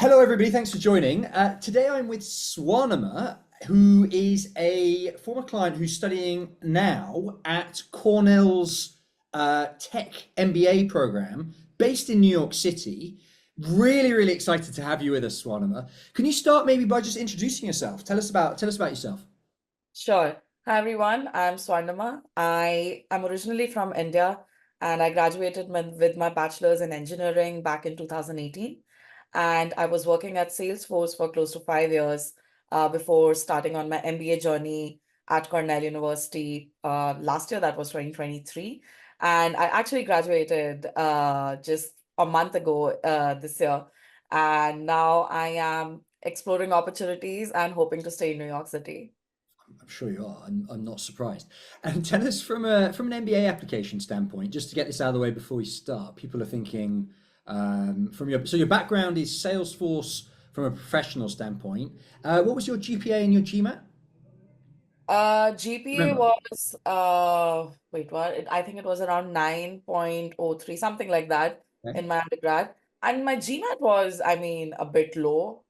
Hello, everybody. Thanks for joining. Today I'm with Swarnima, who is a former client who's studying now at Cornell's Tech MBA program based in New York City. Really, really excited to have you with us, Swarnima. Can you start maybe by just introducing yourself? Tell us about yourself. Sure. Hi everyone, I'm Swarnima. I am originally from India and I graduated with my bachelor's in engineering back in 2018. And I was working at Salesforce for close to 5 years before starting on my MBA journey at Cornell University last year, that was 2023. And I actually graduated just a month ago this year. And now I am exploring opportunities and hoping to stay in New York City. I'm sure you are. I'm not surprised. And tell us from an MBA application standpoint, just to get this out of the way before we start. People are thinking from your background is Salesforce from a professional standpoint. What was your GPA and your GMAT? GPA Remember? was wait, what? I think it was around 9.03, something like that Okay. in my undergrad. And my GMAT was, I mean, a bit low.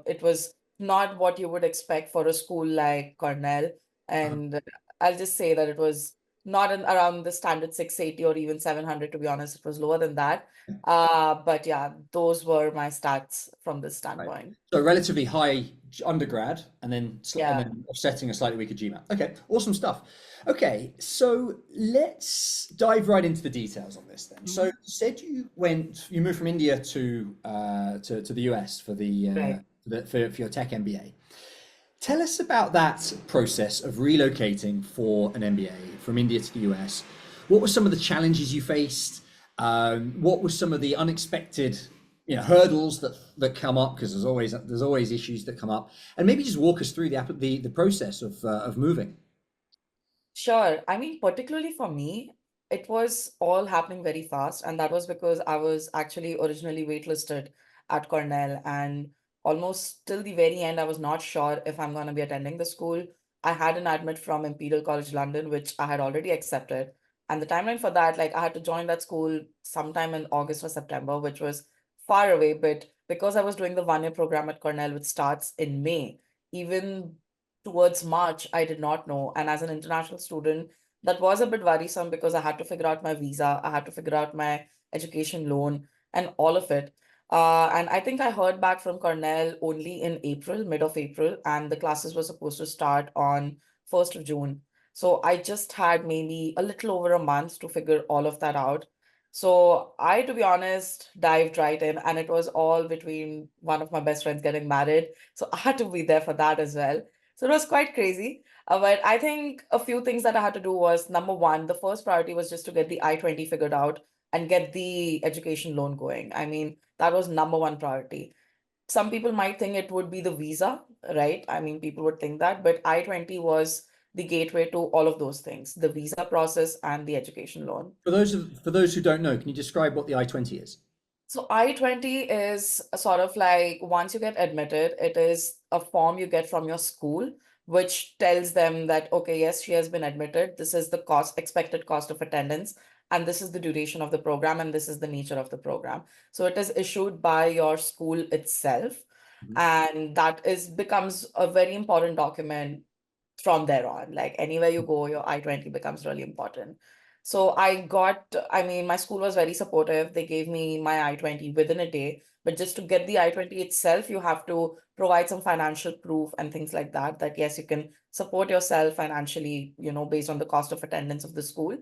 It was not what you would expect for a school like Cornell. Uh-huh. And I'll just say that it was not around the standard 680 or even 700, to be honest. It was lower than that. But yeah, those were my stats from this Right. standpoint. So relatively high undergrad, and then Yeah. offsetting a slightly weaker GMAT. Okay, awesome stuff. Okay, so let's dive right into the details on this then. So Mhm. you said you moved from India to the US for Right. for your tech MBA. Tell us about that process of relocating for an MBA from India to the US. What were some of the challenges you faced? What were some of the unexpected, hurdles that come up? Because there's always issues that come up, and maybe just walk us through the process of moving. Sure. I mean, particularly for me, it was all happening very fast. And that was because I was actually originally waitlisted at Cornell. And almost till the very end, I was not sure if I'm going to be attending the school. I had an admit from Imperial College London, which I had already accepted. And the timeline for that, like I had to join that school sometime in August or September, which was far away. But because I was doing the 1 year program at Cornell, which starts in May, even towards March, I did not know. And as an international student, that was a bit worrisome because I had to figure out my visa, I had to figure out my education loan, and all of it. And I think I heard back from Cornell only in April, mid of April, and the classes were supposed to start on 1st of June. So I just had maybe a little over a month to figure all of that out. So I, to be honest, dived right in, and it was all between one of my best friends getting married. So I had to be there for that as well. So it was quite crazy. But I think a few things that I had to do was number one, the first priority was just to get the I-20 figured out and get the education loan going. I mean, that was number one priority. Some people might think it would be the visa, right? I mean, people would think that, but I-20 was the gateway to all of those things, the visa process and the education loan. For those who don't know, can you describe what the I-20 is? So I-20 is a sort of like once you get admitted, it is a form you get from your school, which tells them that, okay, yes, she has been admitted. This is the cost, expected cost of attendance, and this is the duration of the program, and this is the nature of the program. So it is issued by your school itself, Mhm. and that is becomes a very important document from there on. Like anywhere you go, your I-20 becomes really important. So I mean, my school was very supportive. They gave me my I-20 within a day. But just to get the I-20 itself, you have to provide some financial proof and things like that, that yes, you can support yourself financially, based on the cost of attendance of the school.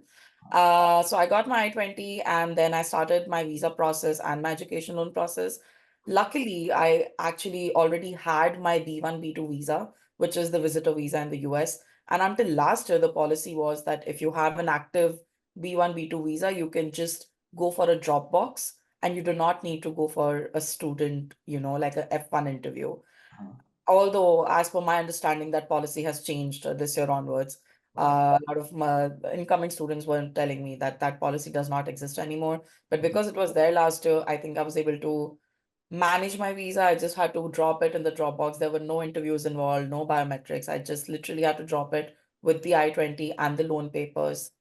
So I got my I-20 and then I started my visa process and my education loan process. Luckily, I actually already had my B1, B2 visa, which is the visitor visa in the US. And until last year, the policy was that if you have an active B1, B2 visa, you can just go for a Dropbox and you do not need to go for a student, like a F1 interview. Uh-huh. Although, as per my understanding, that policy has changed this year onwards. Right. A lot of my incoming students were telling me that that policy does not exist anymore. But because it was there last year, I think I was able to manage my visa. I just had to drop it in the Dropbox. There were no interviews involved, no biometrics. I just literally had to drop it with the I-20 and the loan papers.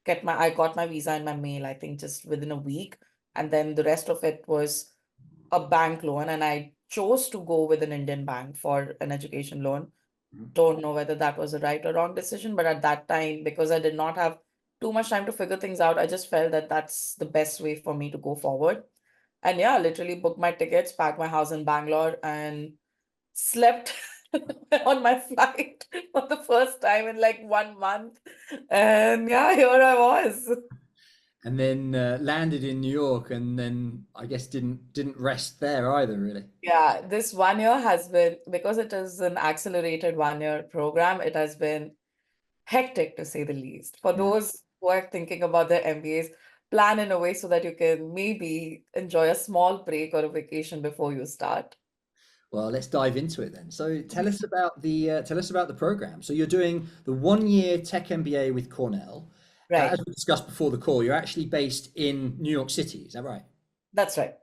I got my visa in my mail, I think just within a week. And then the rest of it was a bank loan, and I chose to go with an Indian bank for an education loan. Mhm. Don't know whether that was a right or wrong decision, but at that time, because I did not have too much time to figure things out, I just felt that that's the best way for me to go forward. And yeah, literally booked my tickets, packed my house in Bangalore, and slept on my flight for the first time in like 1 month. And yeah, here I was. And then landed in New York, and then I guess didn't rest there either, really. Yeah, this 1 year has been, because it is an accelerated 1 year program, it has been hectic to say the least. For Yeah. those who are thinking about their MBAs, plan in a way so that you can maybe enjoy a small break or a vacation before you start. Well, let's dive into it then. So tell us about the program. So you're doing the 1 year Tech MBA with Cornell. As Right. we discussed before the call, you're actually based in New York City. Is that right? That's right.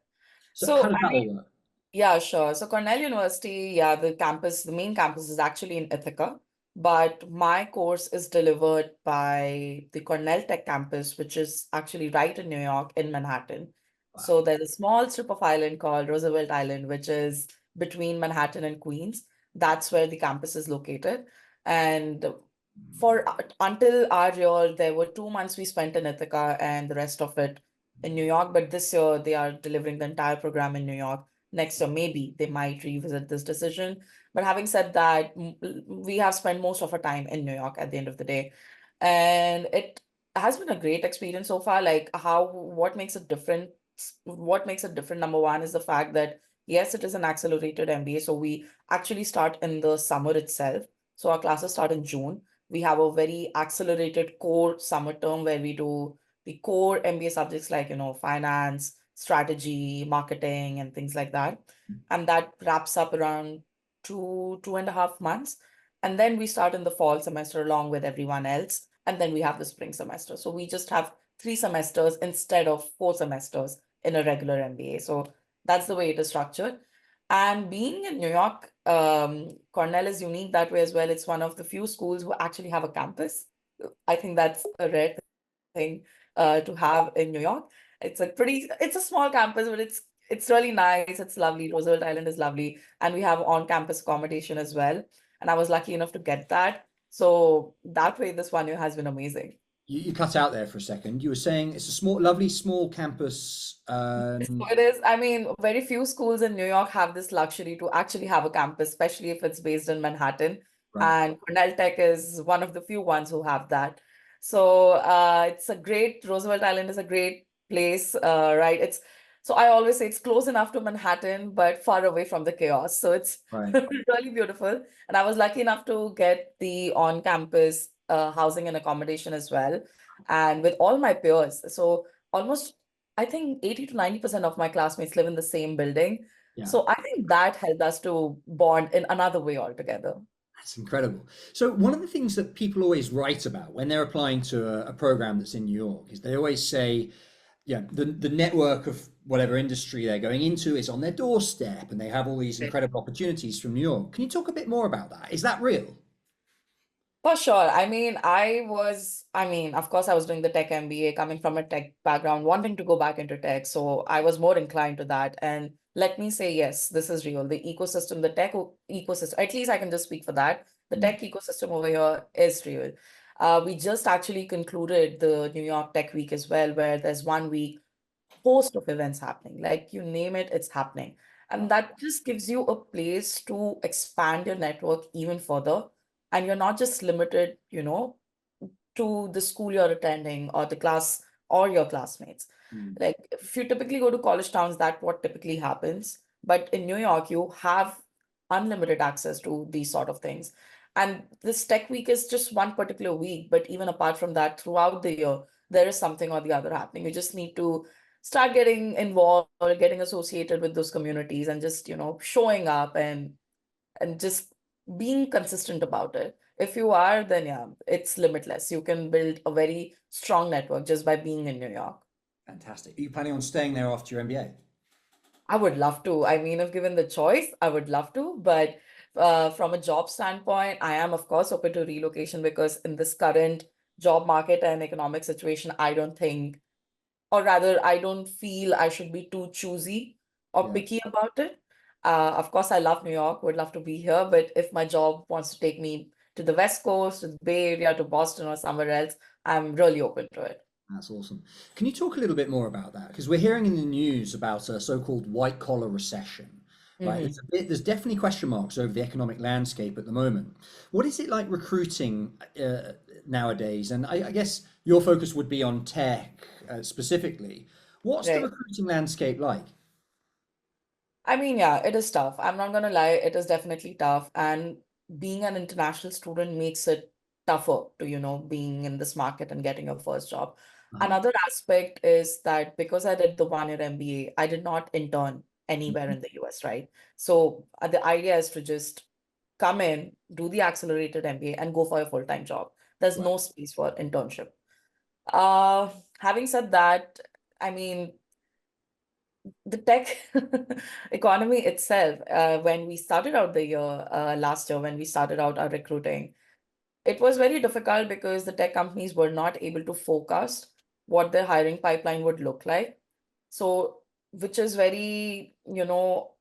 So how So, does I that mean, all work? yeah, sure. So Cornell University, yeah, the main campus is actually in Ithaca, but my course is delivered by the Cornell Tech campus, which is actually right in New York, in Manhattan. Wow. So there's a small strip of island called Roosevelt Island, which is between Manhattan and Queens. That's where the campus is located. And until our year, there were 2 months we spent in Ithaca and the rest of it in New York. But this year, they are delivering the entire program in New York. Next year, maybe they might revisit this decision. But having said that, we have spent most of our time in New York at the end of the day. And it has been a great experience so far. Like what makes it different? What makes it different, number one, is the fact that yes, it is an accelerated MBA. So we actually start in the summer itself. So our classes start in June. We have a very accelerated core summer term where we do the core MBA subjects like, finance, strategy, marketing, and things like that. And that wraps up around 2.5 months. And then we start in the fall semester along with everyone else. And then we have the spring semester. So we just have 3 semesters instead of 4 semesters in a regular MBA. So that's the way it is structured. And being in New York, Cornell is unique that way as well. It's one of the few schools who actually have a campus. I think that's a rare thing to have in New York. It's a small campus, but it's really nice. It's lovely. Roosevelt Island is lovely. And we have on-campus accommodation as well. And I was lucky enough to get that. So that way, this 1 year has been amazing. You cut out there for a second. You were saying it's a small, lovely small campus. So it is, I mean, very few schools in New York have this luxury to actually have a campus, especially if it's based in Manhattan. Right. And Cornell Tech is one of the few ones who have that. So Roosevelt Island is a great place, right? So I always say it's close enough to Manhattan, but far away from the chaos. So it's Right. really beautiful. And I was lucky enough to get the on-campus housing and accommodation as well. And with all my peers. So almost I think 80 to 90% of my classmates live in the same building. Yeah. So I think that helped us to bond in another way altogether. That's incredible. So one of the things that people always write about when they're applying to a program that's in New York is they always say, yeah, the network of whatever industry they're going into is on their doorstep and they have all these incredible opportunities from New York. Can you talk a bit more about that? Is that real? For sure. Of course, I was doing the tech MBA, coming from a tech background, wanting to go back into tech. So I was more inclined to that. And let me say, yes, this is real. The ecosystem, the tech ecosystem, at least I can just speak for that. The Mm. tech ecosystem over here is real. We just actually concluded the New York Tech Week as well, where there's 1 week host of events happening. Like you name it, it's happening. And Wow. that just gives you a place to expand your network even further. And you're not just limited, to the school you're attending or the class or your classmates. Mm. Like if you typically go to college towns, that's what typically happens. But in New York, you have unlimited access to these sort of things. And this tech week is just one particular week, but even apart from that, throughout the year, there is something or the other happening. You just need to start getting involved or getting associated with those communities and just, showing up and just being consistent about it. If you are, then yeah, it's limitless. You can build a very strong network just by being in New York. Fantastic. Are you planning on staying there after your MBA? I would love to. I mean, if given the choice, I would love to. But from a job standpoint, I am, of course, open to relocation because in this current job market and economic situation, I don't think, or rather, I don't feel I should be too choosy or Yeah, picky about it. Of course, I love New York, would love to be here, but if my job wants to take me to the West Coast, to the Bay Area, to Boston or somewhere else, I'm really open to it. that's awesome. Can you talk a little bit more about that? Because we're hearing in the news about a so-called white collar recession, right? Hmm. There's definitely question marks over the economic landscape at the moment. What is it like recruiting nowadays? And I guess your focus would be on tech specifically. What's the Right. recruiting landscape like? I mean, yeah, it is tough. I'm not gonna lie, it is definitely tough. And being an international student makes it tougher to, being in this market and getting your first job. Uh-huh. Another aspect is that because I did the 1 year MBA, I did not intern anywhere in the US, right? So the idea is to just come in, do the accelerated MBA, and go for a full-time job. There's Right. no space for internship. Uh, Having said that, I mean, the tech economy itself, when we started out the year, last year, when we started out our recruiting, it was very difficult because the tech companies were not able to forecast what their hiring pipeline would look like. So, which is very,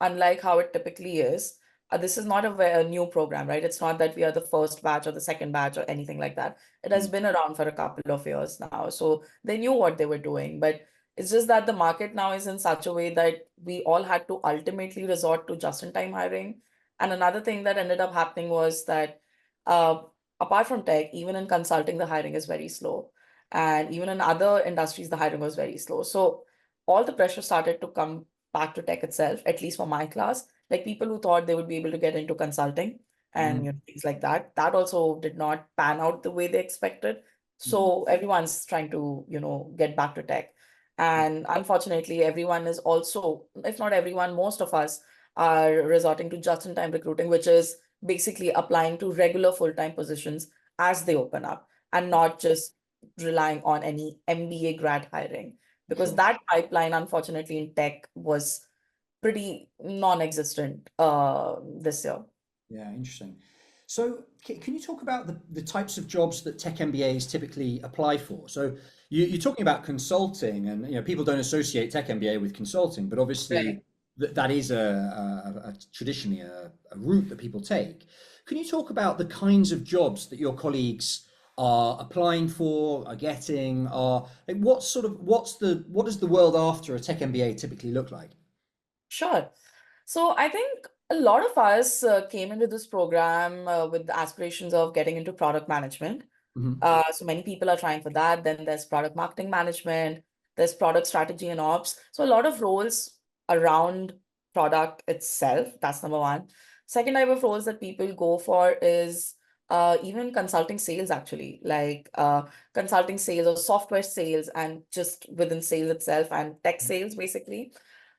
unlike how it typically is. This is not a new program, right? It's not that we are the first batch or the second batch or anything like that. It has Mm. been around for a couple of years now. So they knew what they were doing. But it's just that the market now is in such a way that we all had to ultimately resort to just-in-time hiring. And another thing that ended up happening was that uh, apart from tech, even in consulting, the hiring is very slow. And even in other industries, the hiring was very slow. So all the pressure started to come back to tech itself, at least for my class. Like people who thought they would be able to get into consulting and Mm. things like that. That also did not pan out the way they expected. Mhm. So everyone's trying to, get back to tech. And unfortunately, everyone is also, if not everyone, most of us are resorting to just-in-time recruiting, which is basically applying to regular full-time positions as they open up and not just relying on any MBA grad hiring because Sure. that pipeline, unfortunately, in tech was pretty non-existent this year. Yeah, interesting. So, can you talk about the types of jobs that tech MBAs typically apply for? So, you're talking about consulting, and people don't associate tech MBA with consulting, but obviously Right. that is traditionally a route that people take. Can you talk about the kinds of jobs that your colleagues are applying for, are getting, are like what does the world after a tech MBA typically look like? Sure. So I think a lot of us came into this program with the aspirations of getting into product management. Hmm. So many people are trying for that. Then there's product marketing management, there's product strategy and ops. So a lot of roles around product itself. That's number one. Second type of roles that people go for is even consulting sales, actually, like consulting sales or software sales, and just within sales itself and tech sales, basically.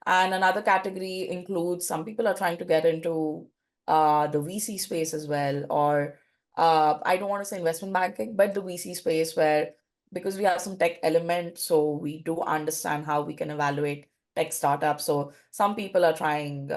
And another category includes some people are trying to get into the VC space as well, or I don't want to say investment banking, but the VC space where because we have some tech element, so we do understand how we can evaluate tech startups. So some people are trying,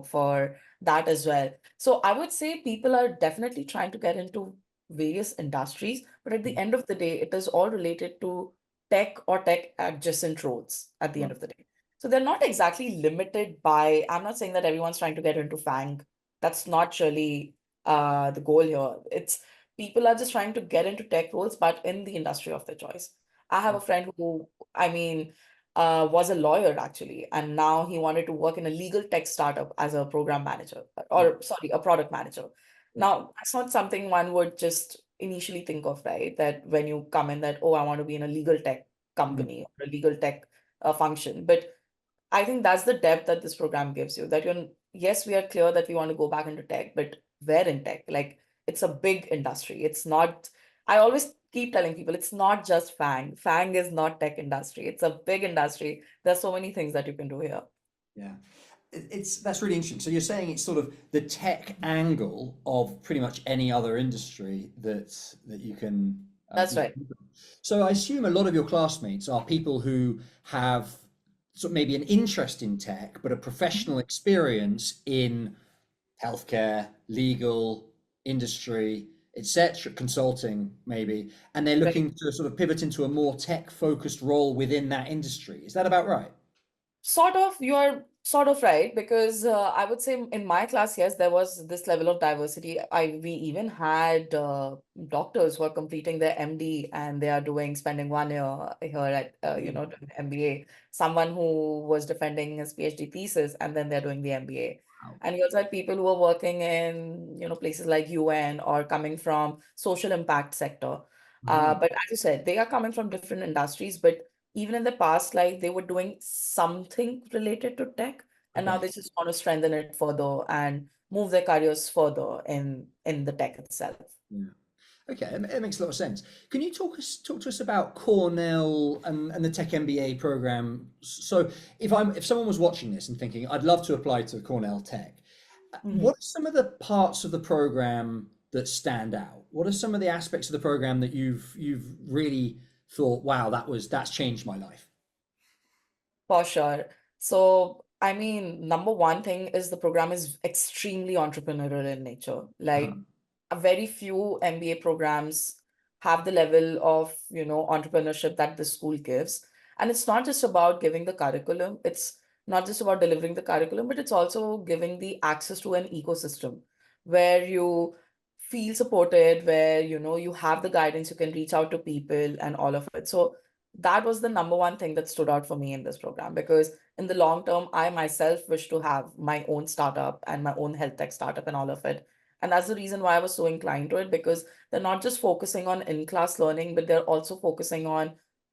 for that as well. So I would say people are definitely trying to get into various industries, but at the end of the day, it is all related to tech or tech adjacent roles at the end Right. of the day. So they're not exactly limited by, I'm not saying that everyone's trying to get into FANG. That's not really the goal here. It's people are just trying to get into tech roles, but in the industry of their choice. I have a friend who, I mean, was a lawyer actually, and now he wanted to work in a legal tech startup as a program manager, Mm. or sorry, a product manager. Yeah. Now, that's not something one would just initially think of, right? That when you come in, that, oh, I want to be in a legal tech Mm. company or a legal tech function. But I think that's the depth that this program gives you. That yes, we are clear that we want to go back into tech, but where in tech? Like it's a big industry. It's not, I always keep telling people it's not just FANG. FANG is not tech industry. It's a big industry. There's so many things that you can do here. Yeah. It's that's really interesting. So you're saying it's sort of the tech angle of pretty much any other industry that you can. That's right. So I assume a lot of your classmates are people who have sort of maybe an interest in tech, but a professional experience in healthcare, legal, industry, etc., consulting maybe, and they're Right. looking to sort of pivot into a more tech-focused role within that industry. Is that about right? Sort of, you're Sort of right, because I would say in my class, yes, there was this level of diversity. We even had doctors who are completing their MD and they are spending 1 year here at Mm. doing MBA. Someone who was defending his PhD thesis and then they're doing the MBA. Wow. And you also had people who are working in places like UN or coming from social impact sector. Ah, But as you said, they are coming from different industries, but even in the past life, they were doing something related to tech, and now okay. they just want to strengthen it further and move their careers further in the tech itself. Yeah. Okay, it makes a lot of sense. Can you talk to us about Cornell and the Tech MBA program? So if someone was watching this and thinking, I'd love to apply to Cornell Tech, what Mhm. are some of the parts of the program that stand out? What are some of the aspects of the program that you've really thought, wow, that's changed my life? For sure. So, I mean, number one thing is the program is extremely entrepreneurial in nature. Uh-huh. Like, a very few MBA programs have the level of, entrepreneurship that the school gives. And it's not just about giving the curriculum, it's not just about delivering the curriculum, but it's also giving the access to an ecosystem where you feel supported, where, you have the guidance, you can reach out to people and all of it. So, that was the number one thing that stood out for me in this program because in the long term, I myself wish to have my own startup and my own health tech startup and all of it. And that's the reason why I was so inclined to it because they're not just focusing on in-class learning, but they're also focusing on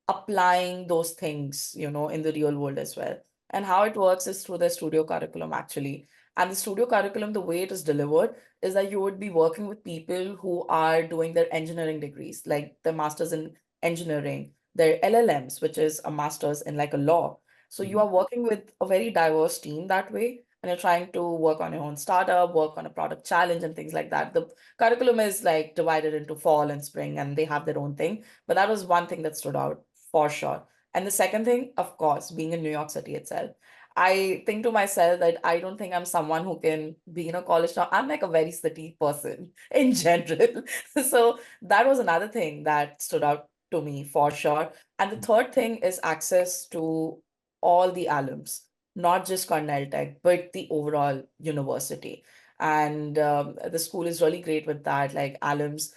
applying those things, in the real world as well. And how it works is through the studio curriculum, actually. And the studio curriculum, the way it is delivered is that you would be working with people who are doing their engineering degrees, like the masters in engineering, their LLMs, which is a master's in like a law. So you Mhm. are working with a very diverse team that way, and you're trying to work on your own startup, work on a product challenge, and things like that. The curriculum is like divided into fall and spring, and they have their own thing. But that was one thing that stood out for sure. And the second thing, of course, being in New York City itself. I think to myself that I don't think I'm someone who can be in a college town. I'm like a very city person in general. So that was another thing that stood out to me for sure. And the third thing is access to all the alums, not just Cornell Tech, but the overall university. And the school is really great with that. Like alums,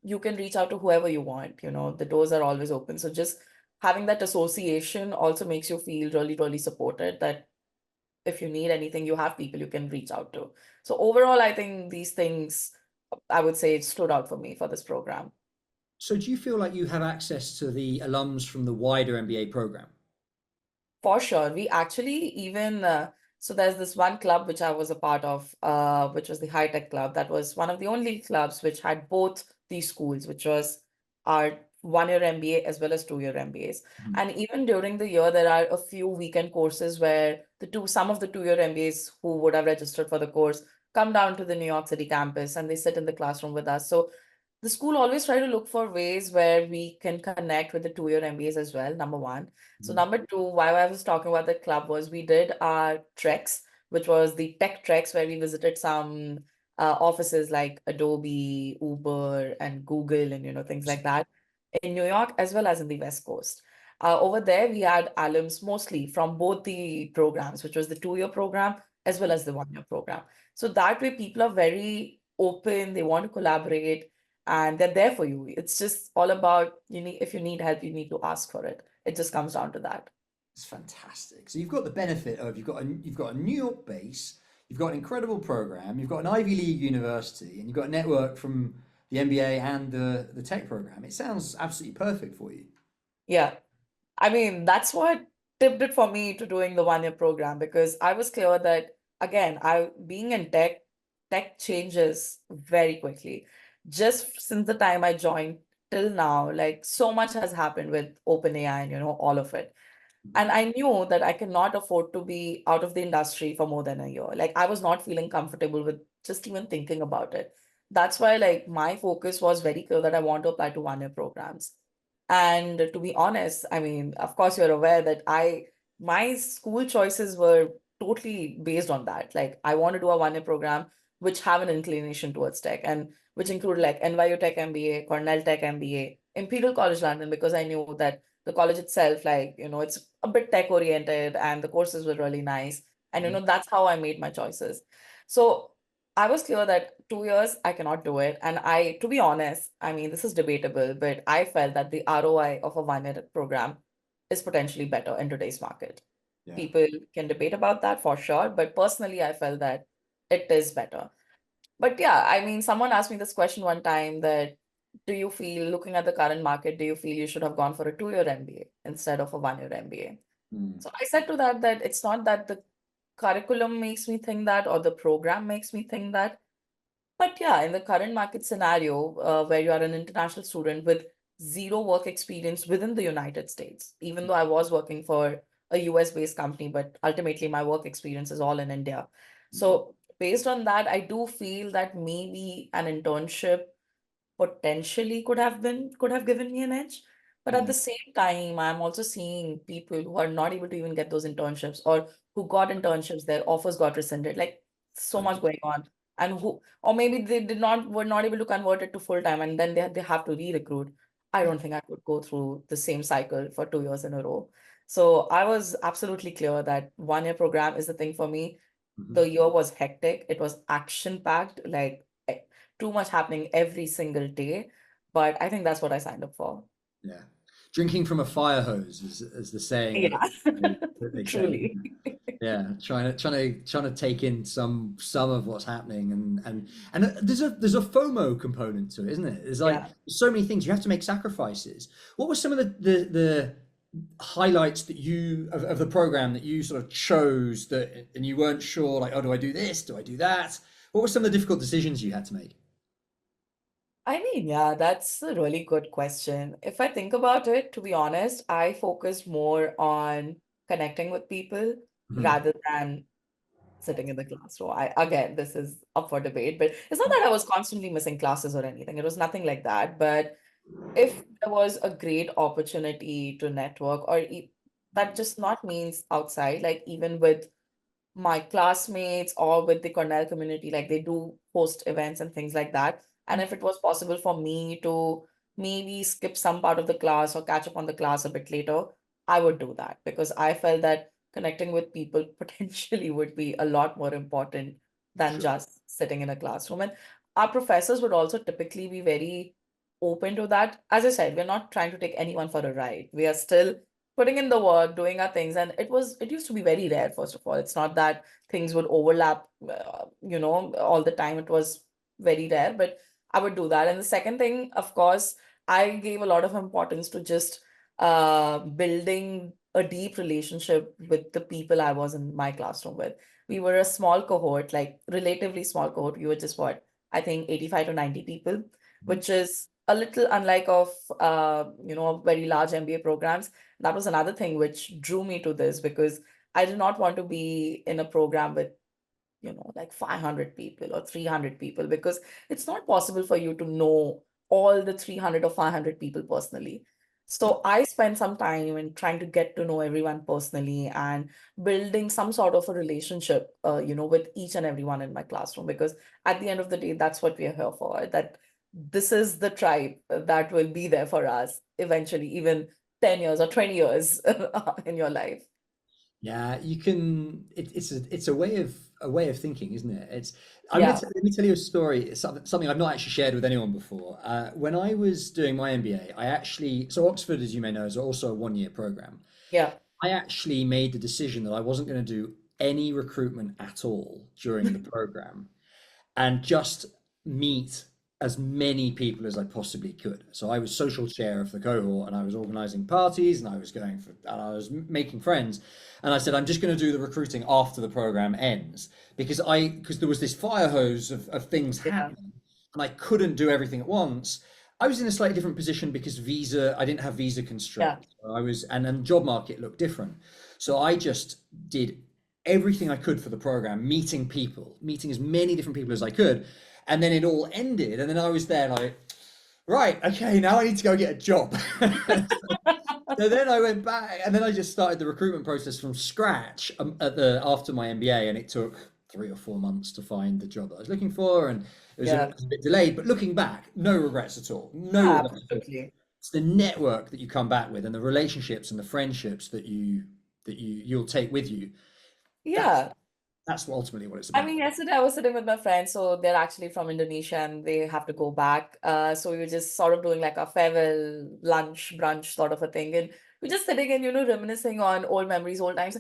you can reach out to whoever you want. The doors are always open. So just having that association also makes you feel really, really supported. That if you need anything, you have people you can reach out to. So overall, I think these things I would say stood out for me for this program. So do you feel like you have access to the alums from the wider MBA program? For sure. We actually even, so there's this one club which I was a part of, which was the High Tech Club. That was one of the only clubs which had both these schools, which was our 1 year MBA as well as 2 year MBAs. Mhm. And even during the year, there are a few weekend courses where some of the 2 year MBAs who would have registered for the course come down to the New York City campus and they sit in the classroom with us. So the school always try to look for ways where we can connect with the 2 year MBAs as well, number one. So Mhm. number two, why I was talking about the club was we did our treks, which was the tech treks where we visited some offices like Adobe, Uber, and Google, and things like that in New York as well as in the West Coast. Over there, we had alums mostly from both the programs, which was the 2 year program as well as the 1 year program. So that way, people are very open, they want to collaborate, and they're there for you. It's just all about if you need help, you need to ask for it. It just comes down to that. It's fantastic. So you've got the benefit of you've got a New York base, you've got an incredible program, you've got an Ivy League university, and you've got a network from the MBA and the tech program. It sounds absolutely perfect for you. Yeah. I mean, that's what tipped it for me to doing the 1 year program because I was clear that again, I being in tech changes very quickly. Just since the time I joined till now, like so much has happened with OpenAI and all of it. And I knew that I cannot afford to be out of the industry for more than a year. Like I was not feeling comfortable with just even thinking about it. That's why like my focus was very clear that I want to apply to 1 year programs. And to be honest, I mean, of course you're aware that my school choices were totally based on that. Like I want to do a 1 year program which have an inclination towards tech and which include like NYU Tech MBA, Cornell Tech MBA, Imperial College London, because I knew that the college itself, like, it's a bit tech oriented and the courses were really nice. And Mhm. that's how I made my choices. So I was clear that 2 years I cannot do it. And to be honest, I mean, this is debatable, but I felt that the ROI of a 1 year program is potentially better in today's market. Yeah. People can debate about that for sure, but personally, I felt that it is better. But yeah, I mean, someone asked me this question one time that do you feel, looking at the current market, do you feel you should have gone for a 2 year MBA instead of a 1 year MBA? Mm. So I said to that that it's not that the curriculum makes me think that or the program makes me think that. But yeah, in the current market scenario, where you are an international student with zero work experience within the United States, even though I was working for a US based company, but ultimately my work experience is all in India. So, based on that, I do feel that maybe an internship potentially could have given me an edge. But at Yeah. the same time, I'm also seeing people who are not able to even get those internships or who got internships, their offers got rescinded. Like so much going on. And who or maybe they were not able to convert it to full time and then they have to re-recruit. I Yeah. don't think I could go through the same cycle for 2 years in a row. So I was absolutely clear that 1 year program is the thing for me. Mhm. The year was hectic. It was action packed, like too much happening every single day. But I think that's what I signed up for. Yeah. Drinking from a fire hose, as the saying Yeah, that they say. truly. Yeah, trying to take in some of what's happening, and there's a FOMO component to it, isn't it? There's like Yeah. so many things you have to make sacrifices. What were some of the highlights that of the program that you sort of chose that and you weren't sure, like, oh, do I do this? Do I do that? What were some of the difficult decisions you had to make? I mean, yeah, that's a really good question. If I think about it, to be honest, I focused more on connecting with people Mhm. rather than sitting in the classroom. Again, this is up for debate, but it's not that I was constantly missing classes or anything. It was nothing like that. But if there was a great opportunity to network, that just not means outside, like even with my classmates or with the Cornell community, like they do host events and things like that. And if it was possible for me to maybe skip some part of the class or catch up on the class a bit later, I would do that because I felt that connecting with people potentially would be a lot more important than Sure. just sitting in a classroom. And our professors would also typically be very open to that. As I said, we're not trying to take anyone for a ride. We are still putting in the work, doing our things. And it used to be very rare, first of all. It's not that things would overlap, all the time. It was very rare, but I would do that. And the second thing, of course, I gave a lot of importance to just building a deep relationship with the people I was in my classroom with. We were a small cohort, like relatively small cohort. We were just what, I think 85 to 90 people, Mhm. which is a little unlike of very large MBA programs. That was another thing which drew me to this because I did not want to be in a program with, like 500 people or 300 people because it's not possible for you to know all the 300 or 500 people personally. So I spent some time in trying to get to know everyone personally and building some sort of a relationship, with each and everyone in my classroom because at the end of the day, that's what we are here for. That this is the tribe that will be there for us eventually, even 10 years or 20 years in your life. Yeah, you can. It's a way of thinking, isn't it? Yeah, Let me tell you a story. It's something I've not actually shared with anyone before. When I was doing my MBA, so Oxford, as you may know, is also a 1 year program. yeah, I actually made the decision that I wasn't going to do any recruitment at all during the program and just meet as many people as I possibly could. So I was social chair of the cohort and I was organizing parties and I was making friends. And I said, I'm just going to do the recruiting after the program ends because there was this fire hose of things yeah, happening and I couldn't do everything at once. I was in a slightly different position because I didn't have visa yeah. constraints. So and then job market looked different. So I just did everything I could for the program, meeting as many different people as I could. And then it all ended. And then I was there like, right, okay, now I need to go get a job. So then I went back and then I just started the recruitment process from scratch after my MBA. And it took 3 or 4 months to find the job that I was looking for. And it was Yeah, a bit delayed. But looking back, no regrets at all. No regrets at all. absolutely. it's the network that you come back with and the relationships and the friendships that you'll take with you. That's Yeah. that's ultimately what it's I about. mean, yesterday I was sitting with my friends, so they're actually from Indonesia and they have to go back. So we were just sort of doing like a farewell lunch, brunch sort of a thing. And we're just sitting and, reminiscing on old memories, old times.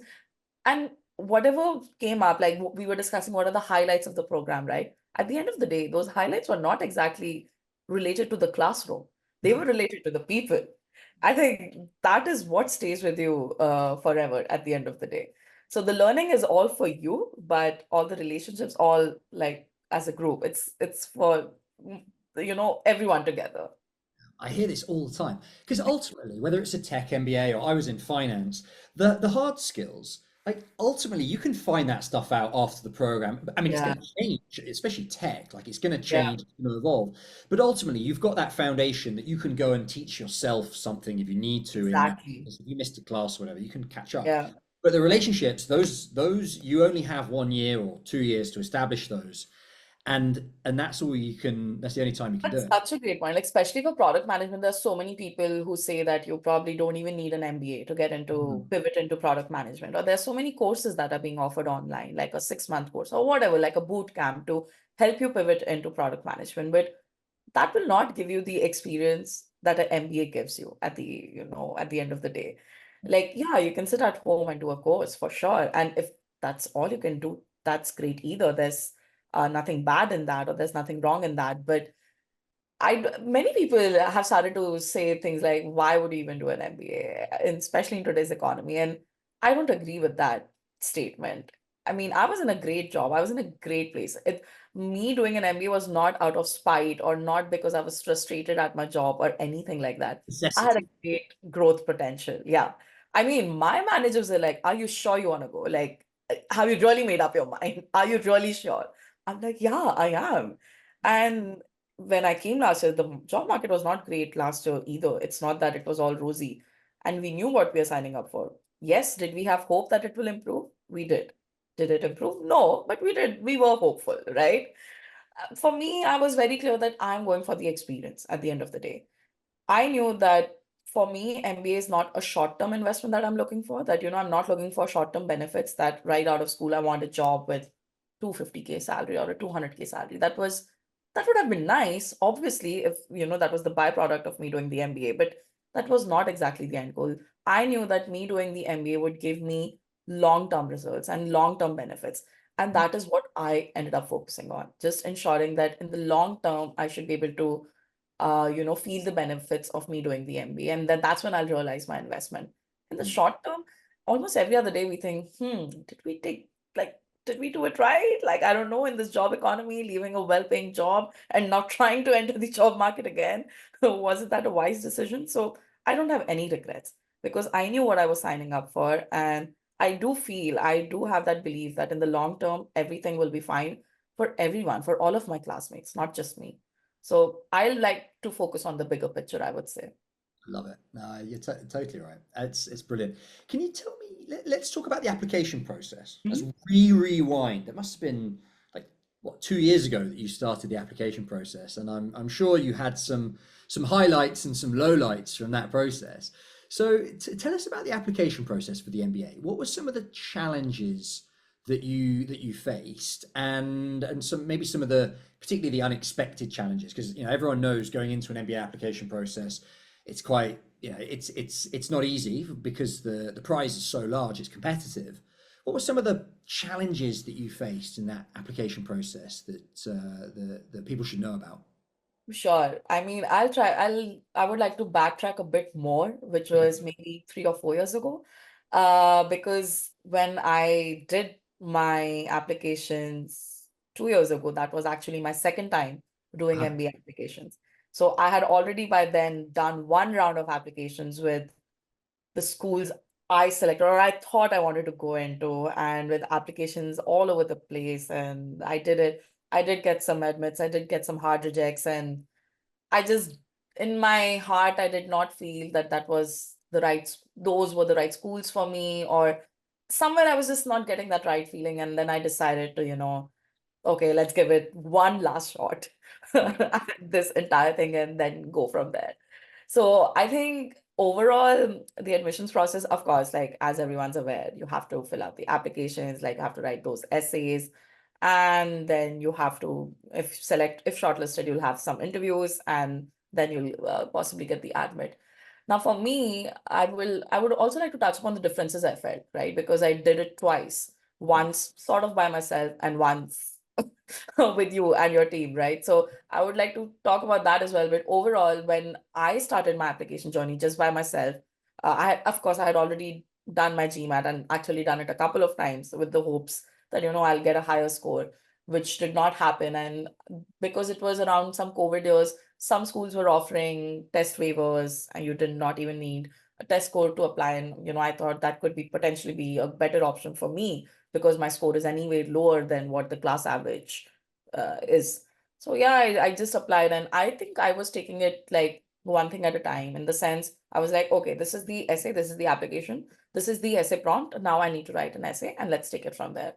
And whatever came up, like we were discussing what are the highlights of the program, right? At the end of the day, those highlights were not exactly related to the classroom. They No. were related to the people. I think that is what stays with you forever at the end of the day. So the learning is all for you, but all the relationships, all like as a group, it's for everyone together. I hear this all the time because ultimately, whether it's a tech MBA or I was in finance, the hard skills, like ultimately, you can find that stuff out after the program. I mean, it's Yeah, going to change, especially tech. Like it's going to yeah, change, it's going to evolve. But ultimately, you've got that foundation that you can go and teach yourself something if you need to in that. exactly. If you missed a class or whatever, you can catch up. Yeah. But the relationships, those you only have 1 year or 2 years to establish those, and that's all you can. That's the only time you can do That's it. such a great point. Like, especially for product management, there's so many people who say that you probably don't even need an MBA to get into Mhm. pivot into product management. Or there's so many courses that are being offered online, like a 6-month course or whatever, like a boot camp to help you pivot into product management. But that will not give you the experience that an MBA gives you at the end of the day. Like, yeah, you can sit at home and do a course for sure. And if that's all you can do, that's great either. There's nothing bad in that, or there's nothing wrong in that. But many people have started to say things like, why would you even do an MBA, especially in today's economy? And I don't agree with that statement. I mean, I was in a great job. I was in a great place. Me doing an MBA was not out of spite or not because I was frustrated at my job or anything like that. I had a Necessity. great growth potential. Yeah. I mean, my managers are like, are you sure you want to go? Like, have you really made up your mind? Are you really sure? I'm like, yeah, I am. And when I came last year, the job market was not great last year either. It's not that it was all rosy. And we knew what we are signing up for. Yes, did we have hope that it will improve? We did. Did it improve? No, but we did. We were hopeful, right? For me, I was very clear that I'm going for the experience at the end of the day. I knew that for me, MBA is not a short-term investment that I'm looking for, that, I'm not looking for short-term benefits that right out of school, I want a job with 250K salary or a 200K salary. That would have been nice, obviously, if, that was the byproduct of me doing the MBA, but that was not exactly the end goal. I knew that me doing the MBA would give me long-term results and long-term benefits. And that is what I ended up focusing on, just ensuring that in the long term, I should be able to feel the benefits of me doing the MBA. And then that's when I'll realize my investment. In the short term, almost every other day we think, did we do it right? Like, I don't know, in this job economy, leaving a well-paying job and not trying to enter the job market again, wasn't that a wise decision? So I don't have any regrets because I knew what I was signing up for. And I do have that belief that in the long term, everything will be fine for everyone, for all of my classmates, not just me. So I like to focus on the bigger picture, I would say. Love it. No, you're totally right. It's brilliant. Can you tell me? Let's talk about the application process. Let's Mhm. rewind. It must have been like what 2 years ago that you started the application process, and I'm sure you had some highlights and some lowlights from that process. So tell us about the application process for the MBA. What were some of the challenges that you faced, and some maybe some of the particularly the unexpected challenges? Because everyone knows going into an MBA application process it's quite it's not easy because the prize is so large, it's competitive. What were some of the challenges that you faced in that application process that people should know about? Sure. I mean, I would like to backtrack a bit more, which Okay. was maybe 3 or 4 years ago. Because when I did my applications 2 years ago, that was actually my second time doing Uh-huh. MBA applications. So I had already by then done one round of applications with the schools I selected or I thought I wanted to go into, and with applications all over the place. And I did it. I did get some admits, I did get some hard rejects, and I just, in my heart, I did not feel that those were the right schools for me, or somewhere I was just not getting that right feeling. And then I decided to, okay, let's give it one last shot at this entire thing and then go from there. So I think overall, the admissions process, of course, like as everyone's aware, you have to fill out the applications, like you have to write those essays, and then you have to, if shortlisted, you'll have some interviews, and then you'll possibly get the admit. Now, for me, I would also like to touch upon the differences I felt, right? Because I did it twice, once sort of by myself and once with you and your team, right? So I would like to talk about that as well. But overall, when I started my application journey just by myself, of course, I had already done my GMAT and actually done it a couple of times with the hopes that, I'll get a higher score, which did not happen. And because it was around some COVID years, some schools were offering test waivers and you did not even need a test score to apply. And, I thought that could be potentially be a better option for me because my score is anyway lower than what the class average is. So yeah, I just applied and I think I was taking it like one thing at a time in the sense I was like, okay, this is the essay, this is the application, this is the essay prompt. Now I need to write an essay and let's take it from there.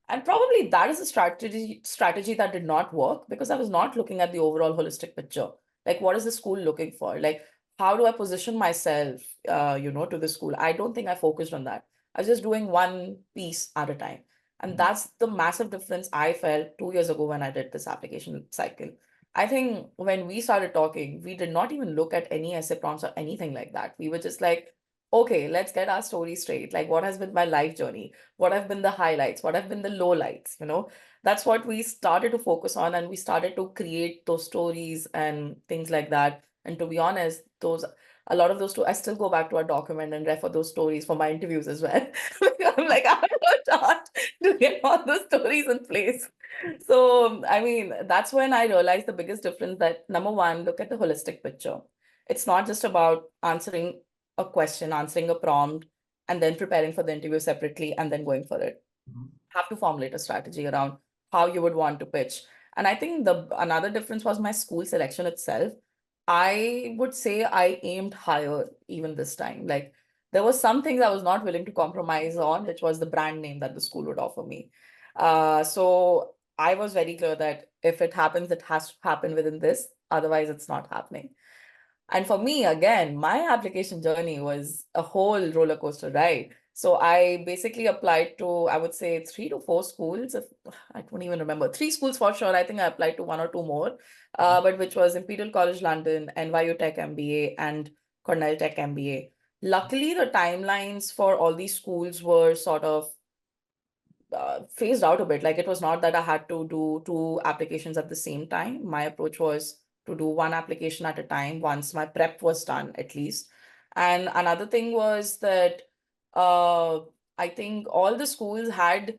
And probably that is a strategy that did not work because I was not looking at the overall holistic picture. Like, what is the school looking for? Like, how do I position myself, to the school? I don't think I focused on that. I was just doing one piece at a time. And that's the massive difference I felt 2 years ago when I did this application cycle. I think when we started talking, we did not even look at any essay prompts or anything like that. We were just like, okay, let's get our story straight. Like, what has been my life journey? What have been the highlights? What have been the lowlights? That's what we started to focus on, and we started to create those stories and things like that. And to be honest, a lot of those I still go back to our document and refer those stories for my interviews as well. I'm like, I worked hard to get all those stories in place. So, I mean, that's when I realized the biggest difference that number one, look at the holistic picture. It's not just about answering a question, answering a prompt, and then preparing for the interview separately and then going for it. Have to formulate a strategy around how you would want to pitch. And I think the another difference was my school selection itself. I would say I aimed higher even this time. Like there was some things I was not willing to compromise on, which was the brand name that the school would offer me. So I was very clear that if it happens, it has to happen within this. Otherwise, it's not happening. And for me, again, my application journey was a whole roller coaster ride. So I basically applied to, I would say, 3 to 4 schools. I don't even remember. 3 schools for sure. I think I applied to one or two more, but which was Imperial College London, NYU Tech MBA, and Cornell Tech MBA. Luckily, the timelines for all these schools were sort of phased out a bit. Like it was not that I had to do 2 applications at the same time. My approach was to do one application at a time once my prep was done, at least. And another thing was that uh, I think all the schools had,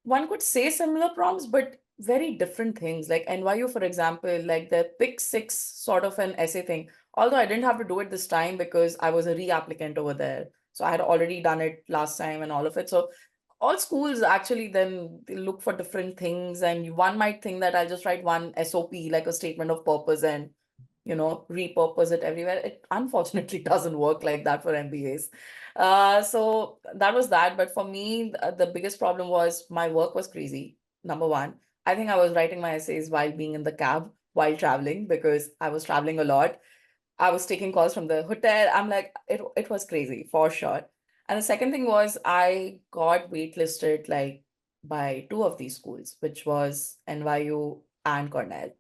one could say similar prompts, but very different things. Like NYU, for example, like the pick six sort of an essay thing. Although I didn't have to do it this time because I was a reapplicant over there. So I had already done it last time and all of it. So all schools actually then they look for different things. And one might think that I'll just write one SOP, like a statement of purpose, and repurpose it everywhere. It unfortunately doesn't work like that for MBAs. So that was that. But for me, the biggest problem was my work was crazy. Number one, I think I was writing my essays while being in the cab while traveling because I was traveling a lot. I was taking calls from the hotel. I'm like, it was crazy for sure. And the second thing was I got waitlisted like by 2 of these schools, which was NYU and Cornell.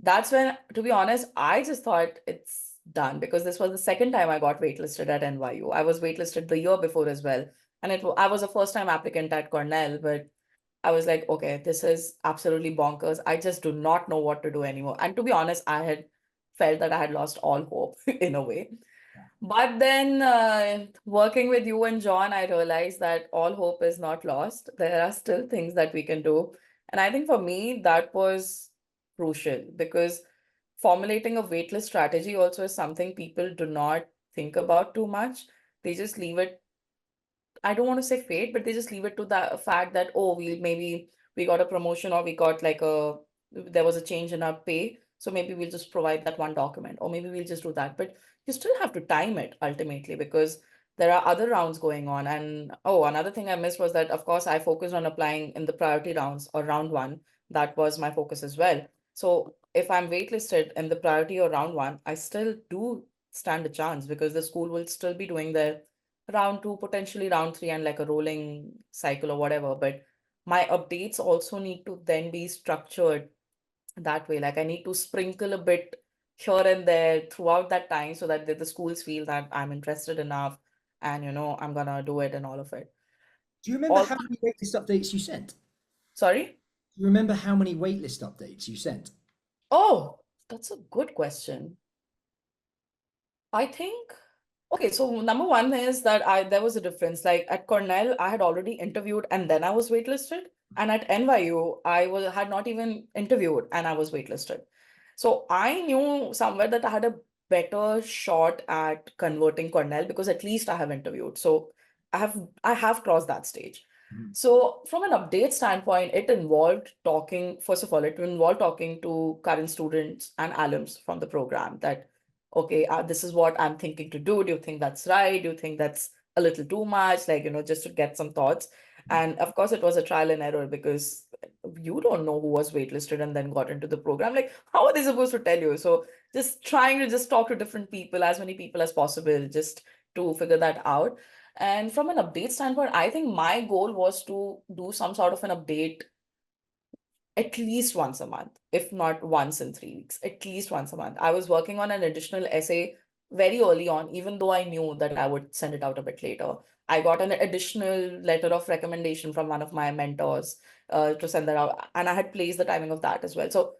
That's when, to be honest, I just thought it's done because this was the second time I got waitlisted at NYU. I was waitlisted the year before as well. And I was a first time applicant at Cornell, but I was like, okay, this is absolutely bonkers. I just do not know what to do anymore. And to be honest, I had felt that I had lost all hope in a way. But then, working with you and John, I realized that all hope is not lost. There are still things that we can do. And I think for me, that was crucial because formulating a waitlist strategy also is something people do not think about too much. They just leave it, I don't want to say fate, but they just leave it to the fact that, oh, we got a promotion or we got like there was a change in our pay. So maybe we'll just provide that one document or maybe we'll just do that. But you still have to time it ultimately because there are other rounds going on. And oh, another thing I missed was that, of course, I focused on applying in the priority rounds or round one. That was my focus as well. So if I'm waitlisted in the priority or round one, I still do stand a chance because the school will still be doing their round two, potentially round three, and like a rolling cycle or whatever. But my updates also need to then be structured that way. Like I need to sprinkle a bit here and there throughout that time so that the schools feel that I'm interested enough and I'm gonna do it and all of it. Do you remember Also, how many waitlist updates you sent? sorry? Do you remember how many waitlist updates you sent? Oh, that's a good question. I think okay, so number one is that there was a difference. Like at Cornell, I had already interviewed and then I was waitlisted. And at NYU, had not even interviewed and I was waitlisted. So I knew somewhere that I had a better shot at converting Cornell because at least I have interviewed. So I have crossed that stage. Mhm. So from an update standpoint, it involved talking, first of all, it involved talking to current students and alums from the program that okay, this is what I'm thinking to do. Do you think that's right? Do you think that's a little too much? Like, just to get some thoughts. And of course, it was a trial and error because you don't know who was waitlisted and then got into the program. Like, how are they supposed to tell you? So just trying to just talk to different people, as many people as possible, just to figure that out. And from an update standpoint, I think my goal was to do some sort of an update at least once a month, if not once in 3 weeks, at least once a month. I was working on an additional essay very early on, even though I knew that I would send it out a bit later. I got an additional letter of recommendation from one of my mentors to send that out, and I had placed the timing of that as well. So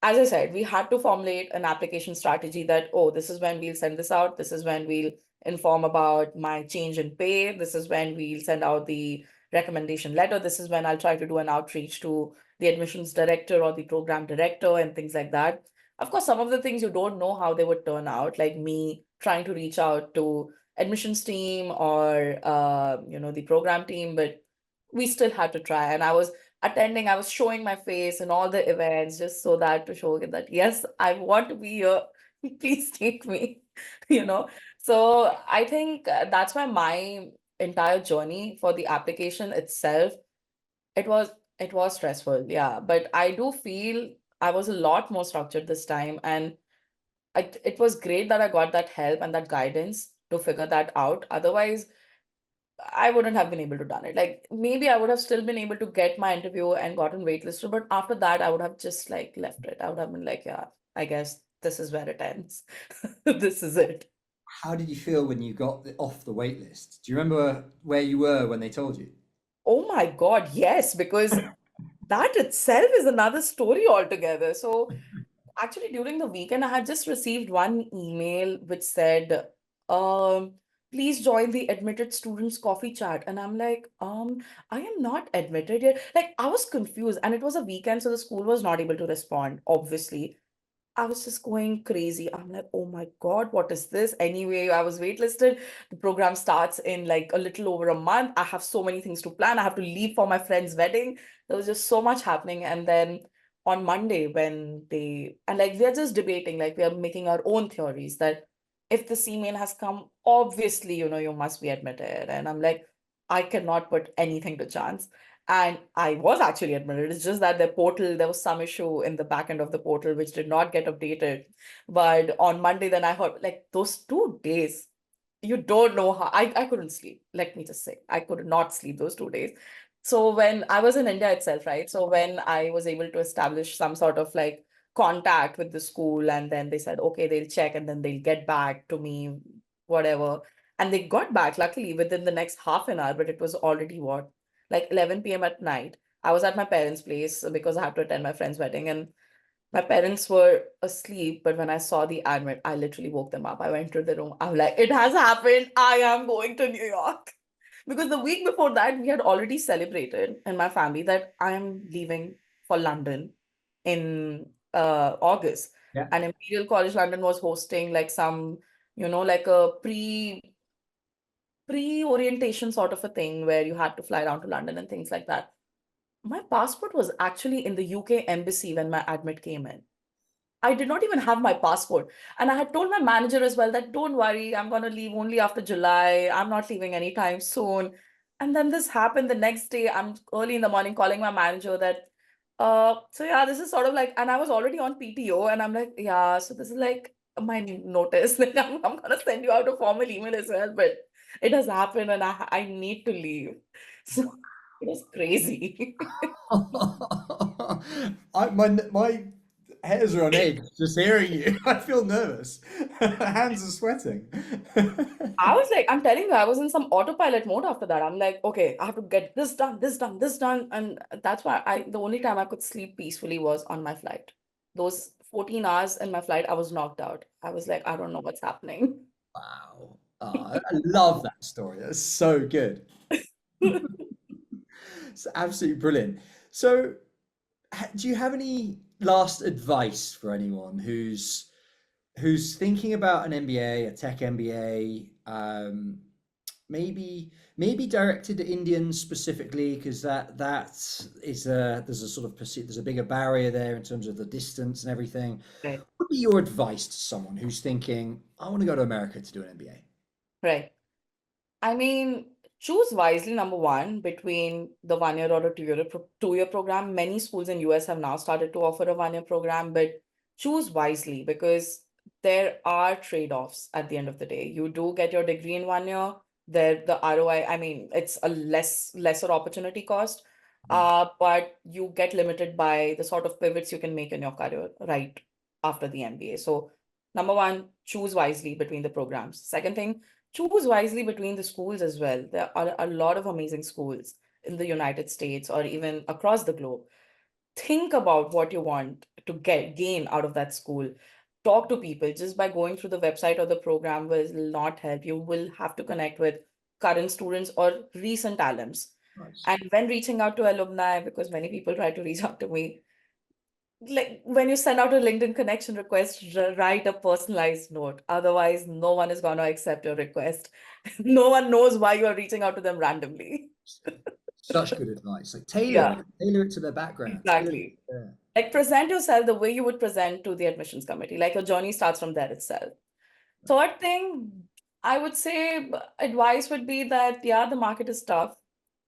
as I said, we had to formulate an application strategy that, oh, this is when we'll send this out. This is when we'll inform about my change in pay. This is when we'll send out the recommendation letter. This is when I'll try to do an outreach to the admissions director or the program director and things like that. Of course, some of the things you don't know how they would turn out, like me trying to reach out to admissions team or the program team, but we still had to try. And I was showing my face in all the events just so that to show that, yes, I want to be here. Please take me, you know. So I think that's why my entire journey for the application itself, it was it was stressful, yeah. But I do feel I was a lot more structured this time, and it was great that I got that help and that guidance to figure that out. Otherwise, I wouldn't have been able to done it. Like maybe I would have still been able to get my interview and gotten waitlisted, but after that I would have just like left it. I would have been like, yeah, I guess this is where it ends. This is it. How did you feel when you got off the waitlist? Do you remember where you were when they told you? Oh my God, yes, because that itself is another story altogether. So actually, during the weekend, I had just received one email which said, please join the admitted students coffee chat. And I'm like, I am not admitted yet. Like, I was confused, and it was a weekend, so the school was not able to respond, obviously. I was just going crazy. I'm like, oh my God, what is this? Anyway, I was waitlisted. The program starts in like a little over a month. I have so many things to plan. I have to leave for my friend's wedding. There was just so much happening. And then on Monday, and like, we're just debating, like, we are making our own theories that if this email has come, obviously, you must be admitted. And I'm like, I cannot put anything to chance. And I was actually admitted. It's just that the portal, there was some issue in the back end of the portal which did not get updated. But on Monday, then I heard like those 2 days, you don't know how I couldn't sleep. Let me just say, I could not sleep those 2 days. So when I was in India itself, right? So when I was able to establish some sort of like contact with the school, and then they said, okay, they'll check and then they'll get back to me, whatever. And they got back, luckily, within the next half an hour, but it was already what? Like 11 p.m. at night. I was at my parents' place because I had to attend my friend's wedding, and my parents were asleep. But when I saw the admit, I literally woke them up. I went to the room. I'm like, it has happened. I am going to New York. Because the week before that, we had already celebrated in my family that I am leaving for London in August. Yeah. And Imperial College London was hosting like some, like a pre-orientation sort of a thing where you had to fly down to London and things like that. My passport was actually in the UK embassy when my admit came in. I did not even have my passport. And I had told my manager as well that don't worry, I'm going to leave only after July. I'm not leaving anytime soon. And then this happened the next day. I'm early in the morning calling my manager that So yeah, this is sort of like, and I was already on PTO, and I'm like, yeah, so this is like my notice. Like I'm gonna send you out a formal email as well, but it has happened, and I need to leave. So it was crazy. My hairs are on edge just hearing you. I feel nervous. Hands are sweating. I was like, I'm telling you, I was in some autopilot mode after that. I'm like, okay, I have to get this done, this done, this done. And that's why the only time I could sleep peacefully was on my flight. Those 14 hours in my flight, I was knocked out. I was like, I don't know what's happening. Wow. I love that story. That's so good. It's absolutely brilliant. So, do you have any last advice for anyone who's thinking about an MBA, a tech MBA, maybe directed at Indians specifically, because that is there's a sort of there's a bigger barrier there in terms of the distance and everything. Right. What would be your advice to someone who's thinking, I want to go to America to do an MBA? Right. I mean, choose wisely, number one, between the 1 year or a 2 year program. Many schools in US have now started to offer a 1 year program, but choose wisely because there are trade-offs at the end of the day. You do get your degree in 1 year. There, the ROI, I mean, it's a lesser opportunity cost, but you get limited by the sort of pivots you can make in your career right after the MBA. So, number one, choose wisely between the programs. Second thing, choose wisely between the schools as well. There are a lot of amazing schools in the United States or even across the globe. Think about what you want to gain out of that school. Talk to people. Just by going through the website or the program will not help. You will have to connect with current students or recent alums. Nice. And when reaching out to alumni, because many people try to reach out to me, like when you send out a LinkedIn connection request, write a personalized note. Otherwise, no one is going to accept your request. No one knows why you are reaching out to them randomly. Such good advice. Like Yeah, tailor it to their background. Good. exactly. Yeah. Like present yourself the way you would present to the admissions committee. Like your journey starts from there itself. Third thing, I would say advice would be that, yeah, the market is tough.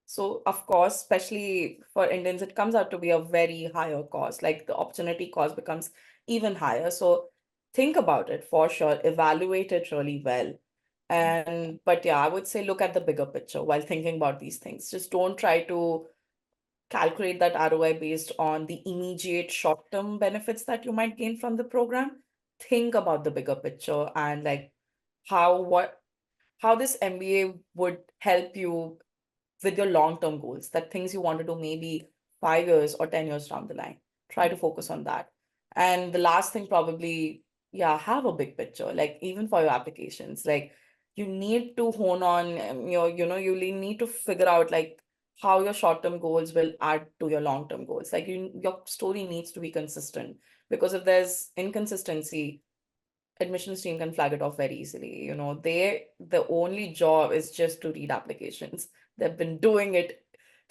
So, of course, especially for Indians, it comes out to be a very higher cost. Like the opportunity cost becomes even higher. So, think about it for sure, evaluate it really well. And, but yeah, I would say look at the bigger picture while thinking about these things. Just don't try to calculate that ROI based on the immediate short-term benefits that you might gain from the program. Think about the bigger picture and like how this MBA would help you with your long-term goals, that things you want to do maybe 5 years or 10 years down the line. Try to focus on that. And the last thing probably, yeah, have a big picture, like even for your applications, like you need to hone on you need to figure out like how your short-term goals will add to your long-term goals. Like your story needs to be consistent because if there's inconsistency, admissions team can flag it off very easily. The only job is just to read applications. They've been doing it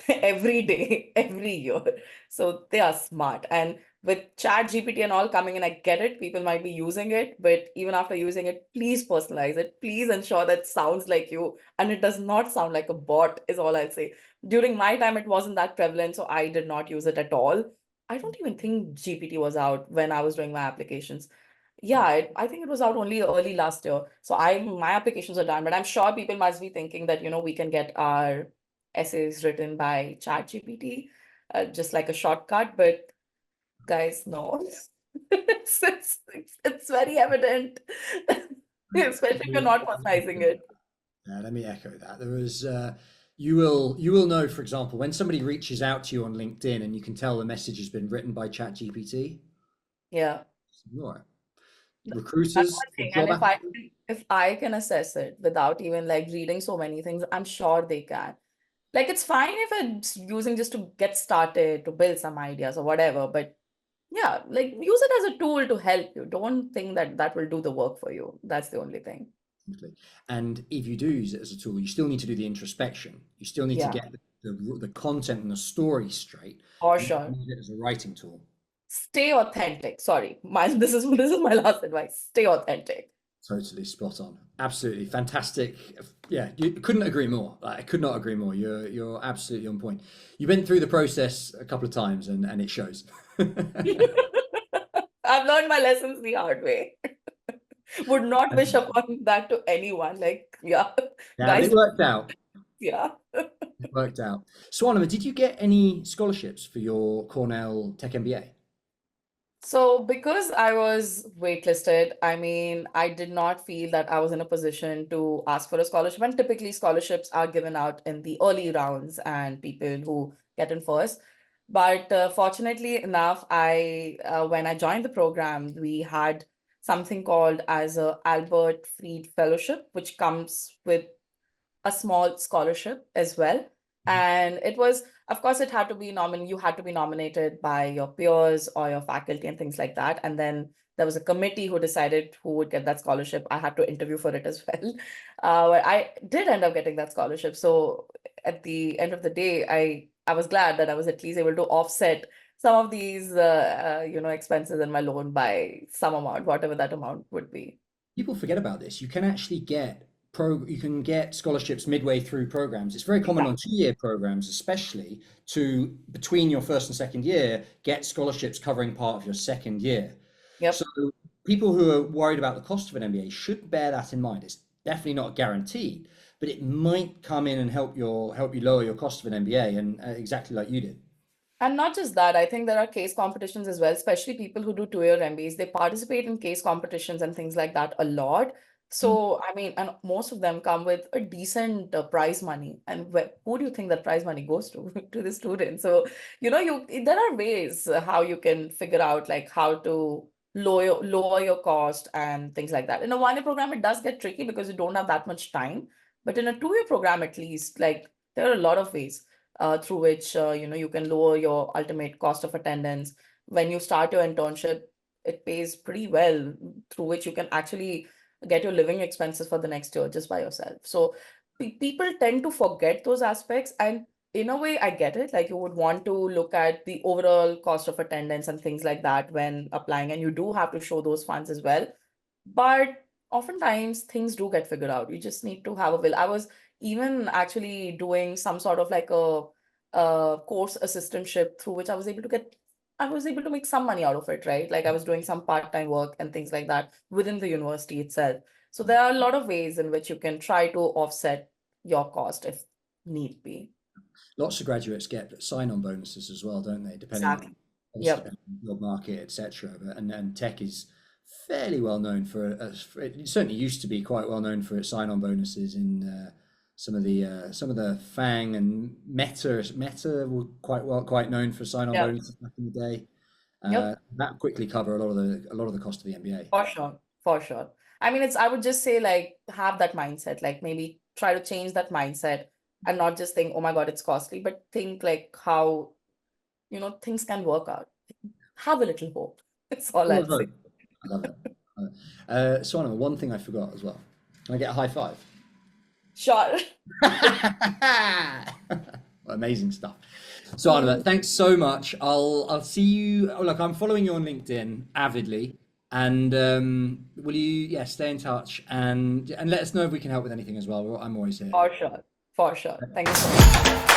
every day, every year. So they are smart. And with Chat GPT and all coming in, I get it. People might be using it, but even after using it, please personalize it. Please ensure that sounds like you and it does not sound like a bot, is all I'll say. During my time, it wasn't that prevalent, so I did not use it at all. I don't even think GPT was out when I was doing my applications. Yeah, I think it was out only early last year. So my applications are done, but I'm sure people must be thinking that, we can get our essays written by ChatGPT, just like a shortcut. But guys, no, it's very evident, especially if you're not personalizing it. Let me echo that. There is you will know, for example, when somebody reaches out to you on LinkedIn and you can tell the message has been written by ChatGPT, Yeah, ignore it. that's Recruiters, one thing. job And applicants. if I can assess it without even like reading so many things, I'm sure they can. Like it's fine if it's using just to get started, to build some ideas or whatever, but yeah, like use it as a tool to help you. Don't think that that will do the work for you. That's the only thing. And if you do use it as a tool, you still need to do the introspection. You still need to Yeah, get the content and the story straight. for You sure. use it as a writing tool. Stay authentic. Sorry, this is my last advice. Stay authentic. Totally spot on. Absolutely fantastic. Yeah, you couldn't agree more. Like, I could not agree more. You're absolutely on point. You went through the process a couple of times and it shows. I've learned my lessons the hard way. Would not wish upon that to anyone. Like, yeah, Yeah, but guys, it worked out. yeah. It worked out. Swarnima, did you get any scholarships for your Cornell Tech MBA? So, because I was waitlisted, I mean, I did not feel that I was in a position to ask for a scholarship. And typically, scholarships are given out in the early rounds and people who get in first. But fortunately enough, I when I joined the program, we had something called as a Albert Fried Fellowship, which comes with a small scholarship as well. And it was, of course, it had to be you had to be nominated by your peers or your faculty and things like that. And then there was a committee who decided who would get that scholarship. I had to interview for it as well. But I did end up getting that scholarship. So at the end of the day, I was glad that I was at least able to offset some of these expenses in my loan by some amount, whatever that amount would be. People forget about this. You can actually get scholarships midway through programs. It's very common on Exactly. 2-year programs, especially to between your first and second year, get scholarships covering part of your second year. So Yep. people who are worried about the cost of an MBA should bear that in mind. It's definitely not guaranteed, but it might come in and help you lower your cost of an MBA, and exactly like you did. And not just that, I think there are case competitions as well, especially people who do 2-year MBAs. They participate in case competitions and things like that a lot. Mm. So, I mean, and most of them come with a decent prize money. And who do you think that prize money goes to? To the students. So, there are ways how you can figure out like how to lower your cost and things like that. In a 1-year program, it does get tricky because you don't have that much time. But in a 2-year program, at least, like there are a lot of ways through which you can lower your ultimate cost of attendance. When you start your internship, it pays pretty well, through which you can actually get your living expenses for the next year just by yourself. So people tend to forget those aspects, and in a way, I get it. Like you would want to look at the overall cost of attendance and things like that when applying, and you do have to show those funds as well. But oftentimes things do get figured out. You just need to have a will. I was even actually doing some sort of like a course assistantship through which I was able to make some money out of it, right? Like I was doing some part-time work and things like that within the university itself. So there are a lot of ways in which you can try to offset your cost if need be. Lots of graduates get sign-on bonuses as well, don't they? Exactly. Obviously Yep. depending on the job market, etc. But and tech is fairly well known it certainly used to be quite well known for its sign-on bonuses in some of the FANG and Meta were quite known for sign-on Yep. bonuses back in the day. Yep. That quickly cover a lot of the cost of the MBA. For sure, for sure. I mean, I would just say like have that mindset, like maybe try to change that mindset and not just think, oh my God, it's costly, but think like how, things can work out. Have a little hope. That's all Full I'll of say. hope. I love it. Sonal, one thing I forgot as well. Can I get a high five? Sure. Amazing stuff. So Anna, thanks so much. I'll see you. Oh, look, I'm following you on LinkedIn avidly, and will you, yeah, stay in touch and let us know if we can help with anything as well. I'm always here. For sure. For sure. Thank you so much.